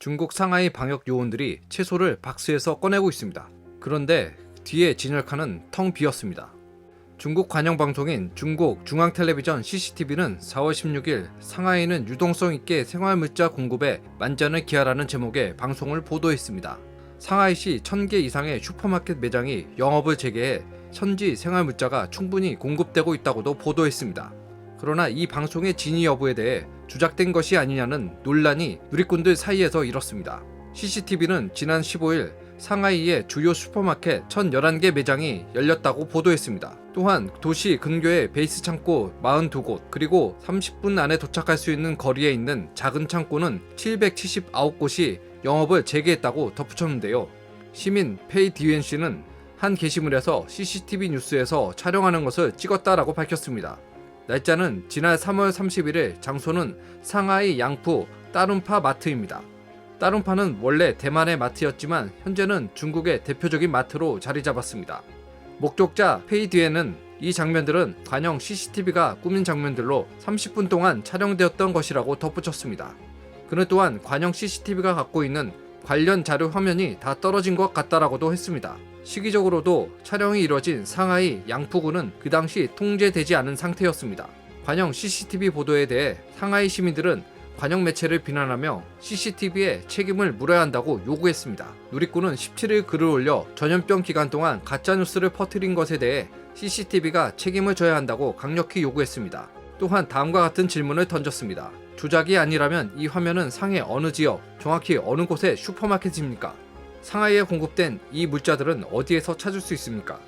중국 상하이 방역 요원들이 채소를 박스에서 꺼내고 있습니다. 그런데 뒤에 진열칸은 텅 비었습니다. 중국 관영방송인 중국 중앙텔레비전 CCTV는 4월 16일 상하이는 유동성 있게 생활물자 공급에 만전을 기하라는 제목의 방송을 보도했습니다. 상하이시 1000개 이상의 슈퍼마켓 매장이 영업을 재개해 현지 생활물자가 충분히 공급되고 있다고도 보도했습니다. 그러나 이 방송의 진위 여부에 대해 조작된 것이 아니냐는 논란이 누리꾼들 사이에서 일었습니다. CCTV는 지난 15일 상하이의 주요 슈퍼마켓 1011개 매장이 열렸다고 보도했습니다. 또한 도시 근교의 베이스 창고 42곳 그리고 30분 안에 도착할 수 있는 거리에 있는 작은 창고는 779곳이 영업을 재개했다고 덧붙였는데요. 시민 페이 디웬씨는 한 게시물에서 CCTV 뉴스에서 촬영하는 것을 찍었다라고 밝혔습니다. 날짜는 지난 3월 31일, 장소는 상하이 양푸 따룬파 마트입니다. 따룬파는 원래 대만의 마트였지만 현재는 중국의 대표적인 마트로 자리 잡았습니다. 목격자 페이디에는 이 장면들은 관영 CCTV가 꾸민 장면들로 30분 동안 촬영되었던 것이라고 덧붙였습니다. 그는 또한 관영 CCTV가 갖고 있는 관련 자료 화면이 다 떨어진 것 같다라고도 했습니다. 시기적으로도 촬영이 이뤄진 상하이 양푸구는 그 당시 통제되지 않은 상태였습니다. 관영 CCTV 보도에 대해 상하이 시민들은 관영 매체를 비난하며 CCTV에 책임을 물어야 한다고 요구했습니다. 누리꾼은 17일 글을 올려 전염병 기간 동안 가짜뉴스를 퍼뜨린 것에 대해 CCTV가 책임을 져야 한다고 강력히 요구했습니다. 또한 다음과 같은 질문을 던졌습니다. 조작이 아니라면 이 화면은 상해 어느 지역, 정확히 어느 곳의 슈퍼마켓입니까? 상하이에 공급된 이 물자들은 어디에서 찾을 수 있습니까?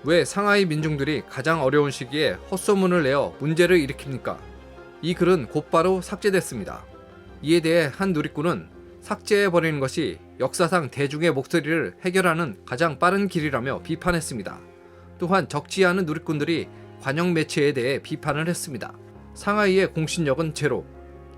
왜 상하이 민중들이 가장 어려운 시기에 헛소문을 내어 문제를 일으킵니까? 이 글은 곧바로 삭제됐습니다. 이에 대해 한 누리꾼은 삭제해버리는 것이 역사상 대중의 목소리를 해결하는 가장 빠른 길이라며 비판했습니다. 또한 적지 않은 누리꾼들이 관영 매체에 대해 비판을 했습니다. 상하이의 공신력은 제로,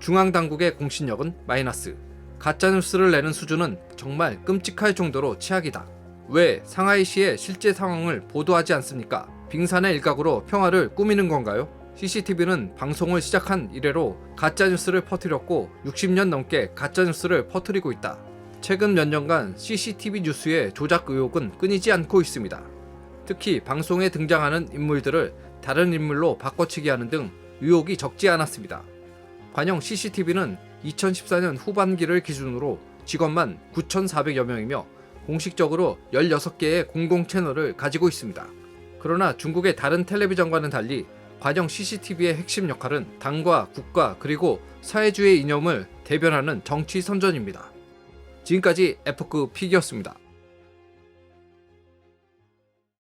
중앙당국의 공신력은 마이너스. 가짜뉴스를 내는 수준은 정말 끔찍할 정도로 최악이다. 왜 상하이시의 실제 상황을 보도하지 않습니까? 빙산의 일각으로 평화를 꾸미는 건가요? CCTV는 방송을 시작한 이래로 가짜뉴스를 퍼뜨렸고 60년 넘게 가짜뉴스를 퍼뜨리고 있다. 최근 몇 년간 CCTV 뉴스의 조작 의혹은 끊이지 않고 있습니다. 특히 방송에 등장하는 인물들을 다른 인물로 바꿔치기 하는 등 의혹이 적지 않았습니다. 관영 CCTV는 2014년 후반기를 기준으로 직원만 9,400여 명이며 공식적으로 16개의 공공 채널을 가지고 있습니다. 그러나 중국의 다른 텔레비전과는 달리 관영 CCTV의 핵심 역할은 당과 국가 그리고 사회주의 이념을 대변하는 정치 선전입니다. 지금까지 F급 픽이었습니다.